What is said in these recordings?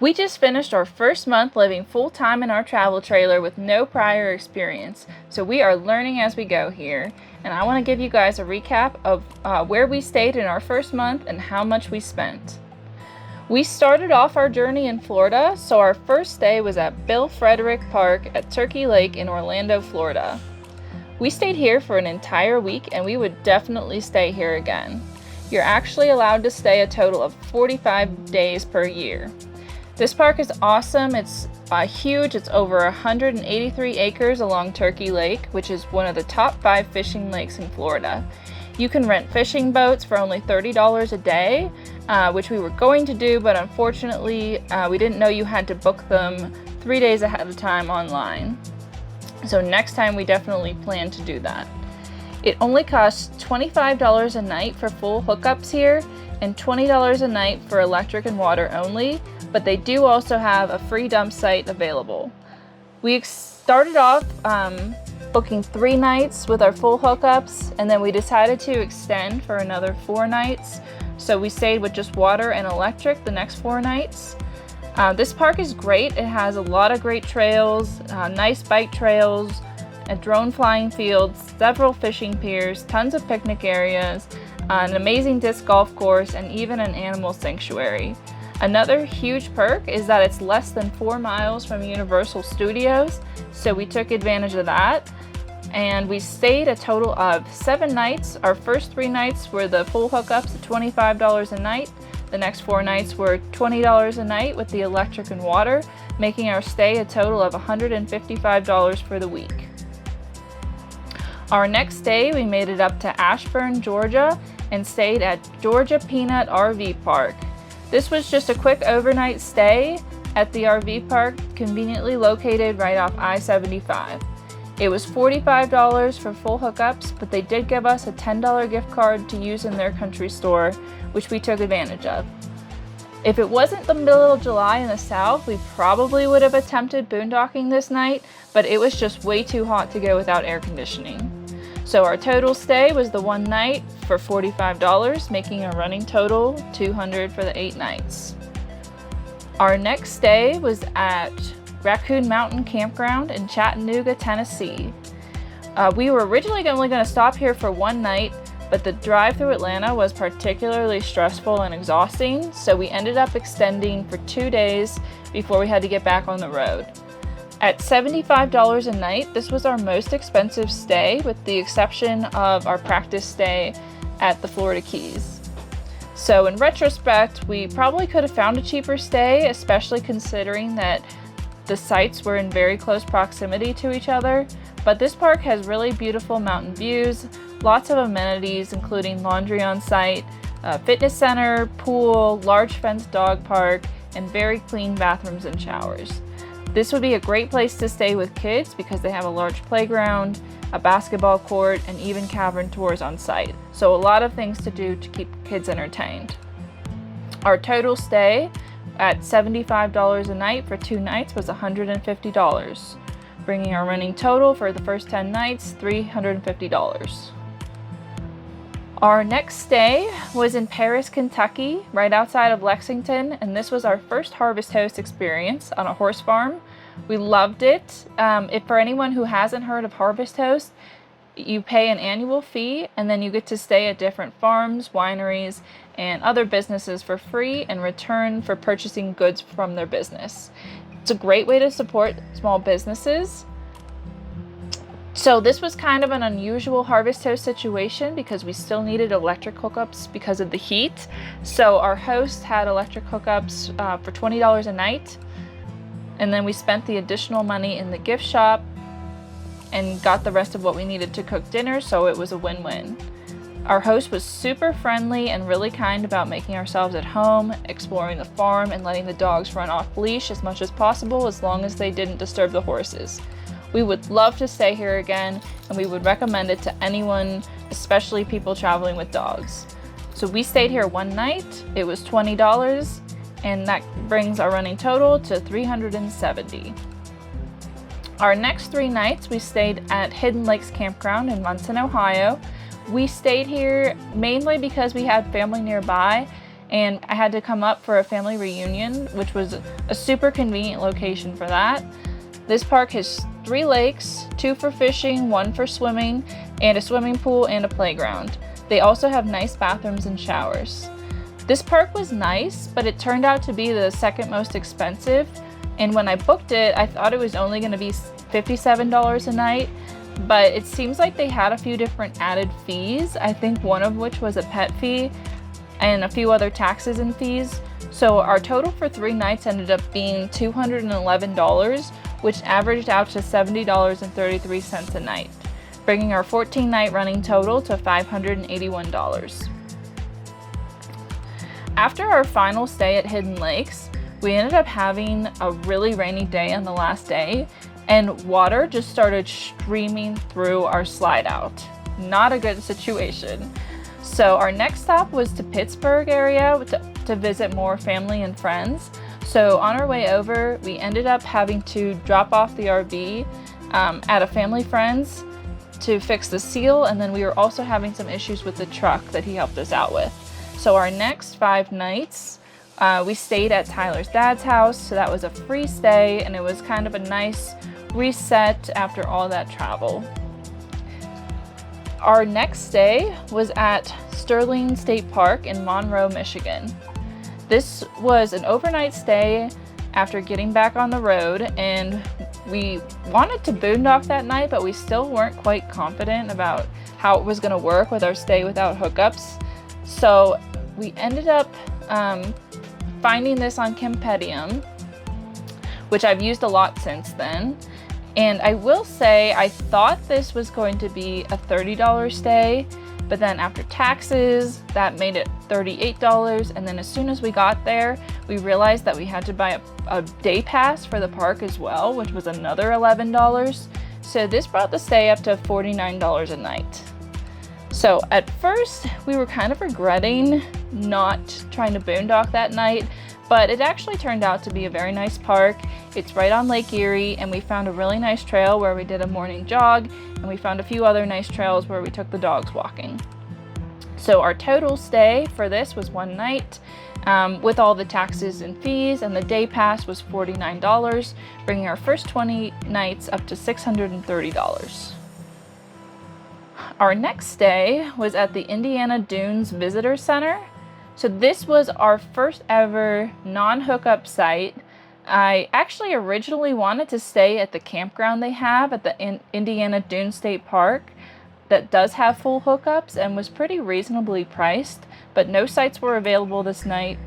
We just finished our first month living full-time in our travel trailer with no prior experience, so we are learning as we go here. And I want to give you guys a recap of where we stayed in our first month and how much we spent. We started off our journey in Florida, so our first stay was at Bill Frederick Park at Turkey Lake in Orlando, Florida. We stayed here for an entire week and we would definitely stay here again. You're actually allowed to stay a total of 45 days per year. This park is awesome. It's huge. It's over 183 acres along Turkey Lake, which is one of the top 5 fishing lakes in Florida. You can rent fishing boats for only $30 a day, which we were going to do, but unfortunately we didn't know you had to book them 3 days ahead of time online. So next time we definitely plan to do that. It only costs $25 a night for full hookups here and $20 a night for electric and water only, but they do also have a free dump site available. We started off booking 3 nights with our full hookups, and then we decided to extend for another 4 nights. So we stayed with just water and electric the next 4 nights. This park is great. It has a lot of great trails, nice bike trails, a drone flying field, several fishing piers, tons of picnic areas, an amazing disc golf course, and even an animal sanctuary. Another huge perk is that it's less than 4 miles from Universal Studios, so we took advantage of that. And we stayed a total of 7 nights. Our first 3 nights were the full hookups at $25 a night. The next 4 nights were $20 a night with the electric and water, making our stay a total of $155 for the week. Our next day, we made it up to Ashburn, Georgia, and stayed at Georgia Peanut RV Park. This was just a quick overnight stay at the RV park, conveniently located right off I-75. It was $45 for full hookups, but they did give us a $10 gift card to use in their country store, which we took advantage of. If it wasn't the middle of July in the south, we probably would have attempted boondocking this night, but it was just way too hot to go without air conditioning. So our total stay was the 1 night for $45, making a running total $200 for the 8 nights. Our next stay was at Raccoon Mountain Campground in Chattanooga, Tennessee. We were originally only going to stop here for 1 night, but the drive through Atlanta was particularly stressful and exhausting, so we ended up extending for 2 days before we had to get back on the road. At $75 a night, this was our most expensive stay, with the exception of our practice stay at the Florida Keys. So in retrospect, we probably could have found a cheaper stay, especially considering that the sites were in very close proximity to each other. But this park has really beautiful mountain views, lots of amenities including laundry on site, a fitness center, pool, large fenced dog park, and very clean bathrooms and showers. This would be a great place to stay with kids because they have a large playground, a basketball court, and even cavern tours on site. So a lot of things to do to keep kids entertained. Our total stay at $75 a night for 2 nights was $150, bringing our running total for the first 10 nights $350. Our next stay was in Paris, Kentucky, right outside of Lexington, and this was our first Harvest Host experience on a horse farm. We loved it. If for anyone who hasn't heard of Harvest Host, you pay an annual fee and then you get to stay at different farms, wineries, and other businesses for free in return for purchasing goods from their business. It's a great way to support small businesses. So this was kind of an unusual Harvest Host situation because we still needed electric hookups because of the heat. So our host had electric hookups for $20 a night, and then we spent the additional money in the gift shop and got the rest of what we needed to cook dinner, so it was a win-win. Our host was super friendly and really kind about making ourselves at home, exploring the farm, and letting the dogs run off leash as much as possible as long as they didn't disturb the horses. We would love to stay here again, and we would recommend it to anyone, especially people traveling with dogs. So we stayed here 1 night, it was $20, and that brings our running total to $370. Our next 3 nights we stayed at Hidden Lakes Campground in Munson, Ohio. We stayed here mainly because we had family nearby and I had to come up for a family reunion, which was a super convenient location for that. This park has 3 lakes, 2 for fishing, 1 for swimming, and a swimming pool and a playground. They also have nice bathrooms and showers. This park was nice, but it turned out to be the second most expensive, and when I booked it, I thought it was only going to be $57 a night, but it seems like they had a few different added fees, I think one of which was a pet fee and a few other taxes and fees. So our total for 3 nights ended up being $211, which averaged out to $70.33 a night, bringing our 14-night running total to $581. After our final stay at Hidden Lakes, we ended up having a really rainy day on the last day, and water just started streaming through our slide out. Not a good situation. So our next stop was to Pittsburgh area to visit more family and friends. So on our way over, we ended up having to drop off the RV at a family friend's to fix the seal, and then we were also having some issues with the truck that he helped us out with. So our next 5 nights, we stayed at Tyler's dad's house, so that was a free stay, and it was kind of a nice reset after all that travel. Our next stay was at Sterling State Park in Monroe, Michigan. This was an overnight stay after getting back on the road, and we wanted to boondock that night, but we still weren't quite confident about how it was going to work with our stay without hookups. So we ended up finding this on Campground, which I've used a lot since then. And I will say, I thought this was going to be a $30 stay, but then after taxes, that made it $38. And then as soon as we got there, we realized that we had to buy a day pass for the park as well, which was another $11. So this brought the stay up to $49 a night. So at first, we were kind of regretting not trying to boondock that night, but it actually turned out to be a very nice park. It's right on Lake Erie, and we found a really nice trail where we did a morning jog, and we found a few other nice trails where we took the dogs walking. So our total stay for this was 1 night, with all the taxes and fees, and the day pass was $49, bringing our first 20 nights up to $630. Our next stay was at the Indiana Dunes Visitor Center. So this was our first ever non-hookup site. I actually originally wanted to stay at the campground they have at the Indiana Dunes State Park that does have full hookups and was pretty reasonably priced, but no sites were available this night.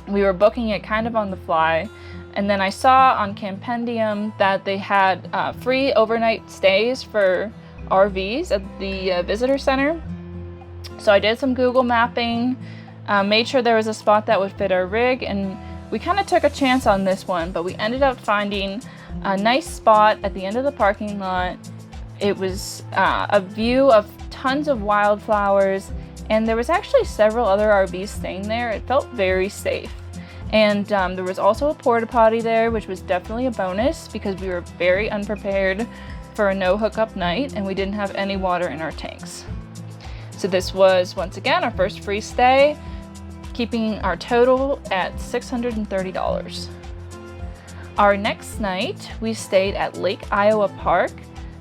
We were booking it kind of on the fly, and then I saw on Campendium that they had free overnight stays for RVs at the visitor center. So I did some Google mapping, made sure there was a spot that would fit our rig, and we kind of took a chance on this one, but we ended up finding a nice spot at the end of the parking lot. It was a view of tons of wildflowers, and there was actually several other RVs staying there. It felt very safe. And there was also a porta potty there, which was definitely a bonus because we were very unprepared for a no hookup night, and we didn't have any water in our tanks. So this was, once again, our first free stay, keeping our total at $630. Our next night, we stayed at Lake Iowa Park.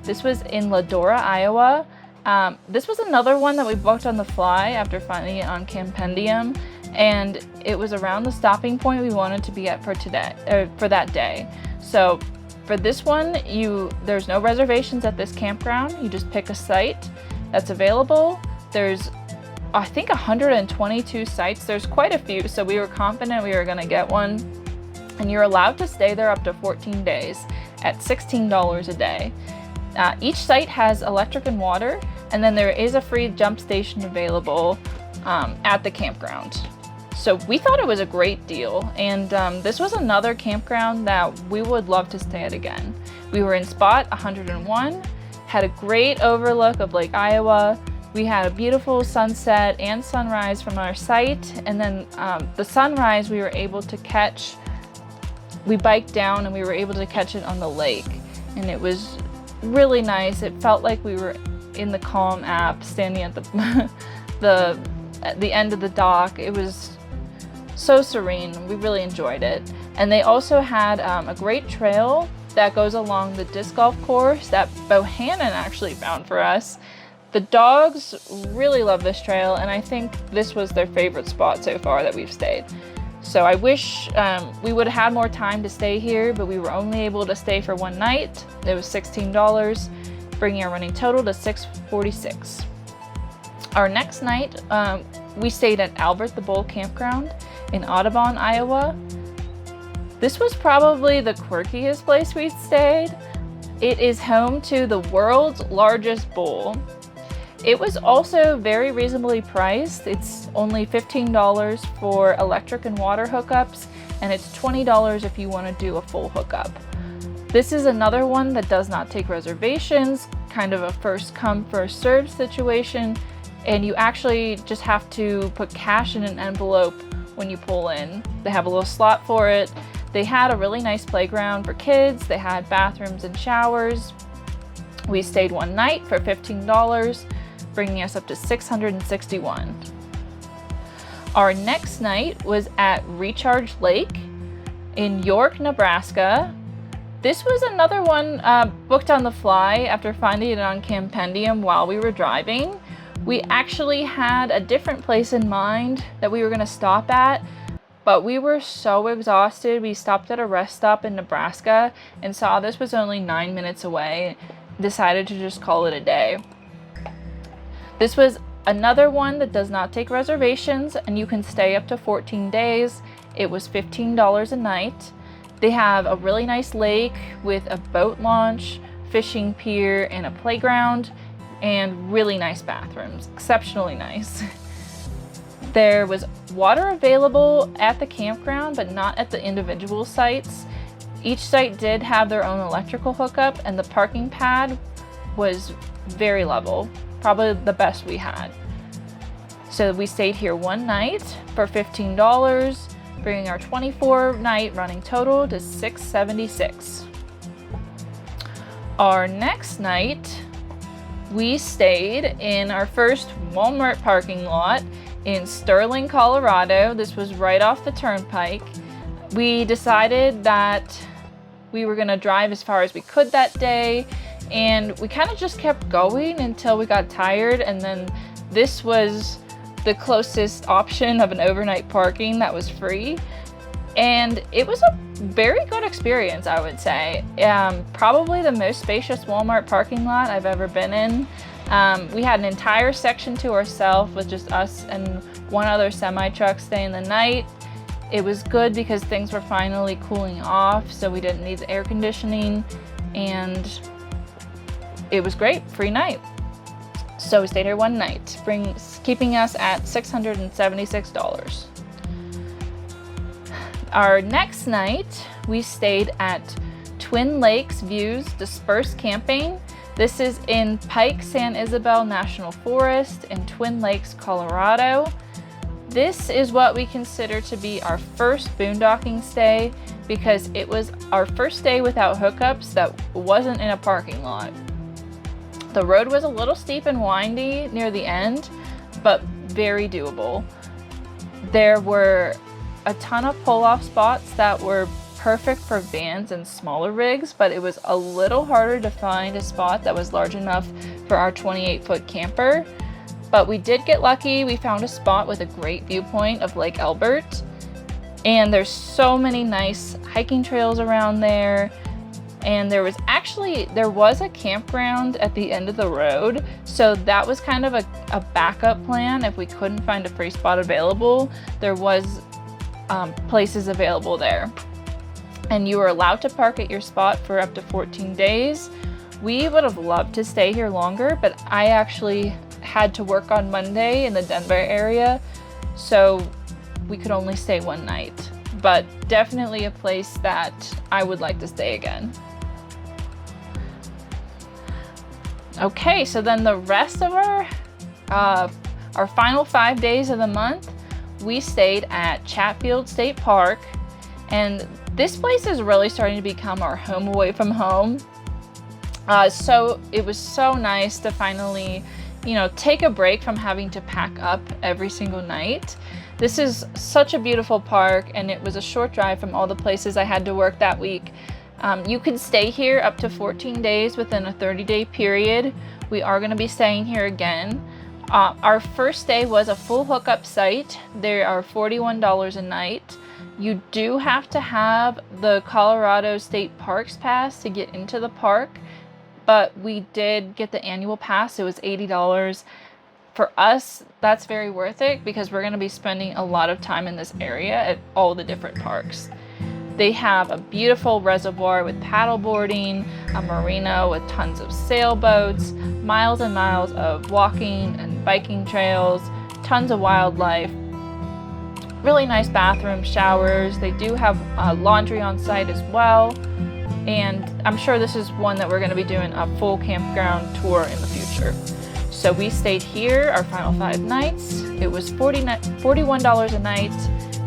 This was in Ladora, Iowa. This was another one that we booked on the fly after finding it on Campendium, and it was around the stopping point we wanted to be at for that day. So for this one, there's no reservations at this campground. You just pick a site that's available. There's, I think, 122 sites. There's quite a few, so we were confident we were gonna get one. And you're allowed to stay there up to 14 days at $16 a day. Each site has electric and water, and then there is a free jump station available at the campground. So we thought it was a great deal, and this was another campground that we would love to stay at again. We were in spot 101, had a great overlook of Lake Iowa. We had a beautiful sunset and sunrise from our site, and then the sunrise we were able to catch. We biked down and we were able to catch it on the lake, and it was really nice. It felt like we were in the Calm app, standing at the end of the dock. It was so serene. We really enjoyed it. And they also had a great trail that goes along the disc golf course that Bohannon actually found for us. The dogs really love this trail, and I think this was their favorite spot so far that we've stayed. So I wish we would have had more time to stay here, but we were only able to stay for one night. It was $16, bringing our running total to $646. Our next night, we stayed at Albert the Bull Campground in Audubon, Iowa. This was probably the quirkiest place we stayed. It is home to the world's largest bull. It was also very reasonably priced. It's only $15 for electric and water hookups, and it's $20 if you want to do a full hookup. This is another one that does not take reservations, kind of a first come, first served situation, and you actually just have to put cash in an envelope when you pull in. They have a little slot for it. They had a really nice playground for kids. They had bathrooms and showers. We stayed one night for $15, bringing us up to $661. Our next night was at Recharge Lake in York, Nebraska. This was another one booked on the fly after finding it on Campendium while we were driving. We actually had a different place in mind that we were going to stop at, but we were so exhausted. We stopped at a rest stop in Nebraska and saw this was only 9 minutes away. Decided to just call it a day. This was another one that does not take reservations, and you can stay up to 14 days. It was $15 a night. They have a really nice lake with a boat launch, fishing pier, and a playground, and really nice bathrooms, exceptionally nice. There was water available at the campground, but not at the individual sites. Each site did have their own electrical hookup, and the parking pad was very level, probably the best we had. So we stayed here one night for $15, bringing our 24-night running total to $676. Our next night, we stayed in our first Walmart parking lot in Sterling, Colorado. This was right off the turnpike. We decided that we were gonna drive as far as we could that day, and we kind of just kept going until we got tired, and then this was the closest option of an overnight parking that was free. And it was a very good experience, I would say. Probably the most spacious Walmart parking lot I've ever been in. We had an entire section to ourselves with just us and one other semi-truck staying the night. It was good because things were finally cooling off, so we didn't need the air conditioning, and it was great, free night. So we stayed here one night, keeping us at $676. Our next night, we stayed at Twin Lakes Views Dispersed Camping. This is in Pike San Isabel National Forest in Twin Lakes, Colorado. This is what we consider to be our first boondocking stay because it was our first day without hookups that wasn't in a parking lot. The road was a little steep and windy near the end, but very doable. There were a ton of pull-off spots that were perfect for vans and smaller rigs, but it was a little harder to find a spot that was large enough for our 28-foot camper. But we did get lucky. We found a spot with a great viewpoint of Lake Elbert, and there's so many nice hiking trails around there. And there was a campground at the end of the road, so that was kind of a backup plan if we couldn't find a free spot available. There was places available there, and you were allowed to park at your spot for up to 14 days. We would have loved to stay here longer, but I actually had to work on Monday in the Denver area, so we could only stay one night, but definitely a place that I would like to stay again. Okay, so then the rest of our final 5 days of the month, we stayed at Chatfield State Park, and this place is really starting to become our home away from home. So it was so nice to finally, take a break from having to pack up every single night. This is such a beautiful park, and it was a short drive from all the places I had to work that week. You can stay here up to 14 days within a 30-day period. We are going to be staying here again. Our first day was a full hookup site. They are $41 a night. You do have to have the Colorado State Parks Pass to get into the park, but we did get the annual pass. It was $80. For us, that's very worth it because we're going to be spending a lot of time in this area at all the different parks. They have a beautiful reservoir with paddleboarding, a marina with tons of sailboats, miles and miles of walking and biking trails, tons of wildlife, really nice bathrooms, showers. They do have laundry on site as well. And I'm sure this is one that we're going to be doing a full campground tour in the future. So we stayed here our final 5 nights. It was $41 a night.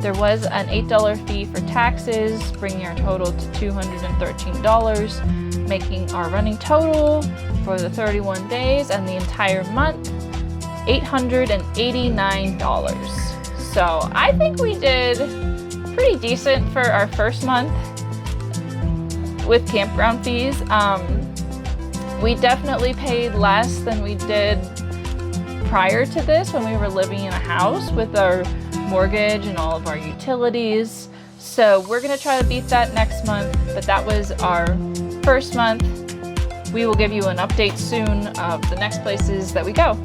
There was an $8 fee for taxes, bringing our total to $213, making our running total for the 31 days and the entire month $889. So I think we did pretty decent for our first month with campground fees. We definitely paid less than we did prior to this when we were living in a house with our mortgage and all of our utilities. So we're gonna try to beat that next month, but that was our first month. We will give you an update soon of the next places that we go.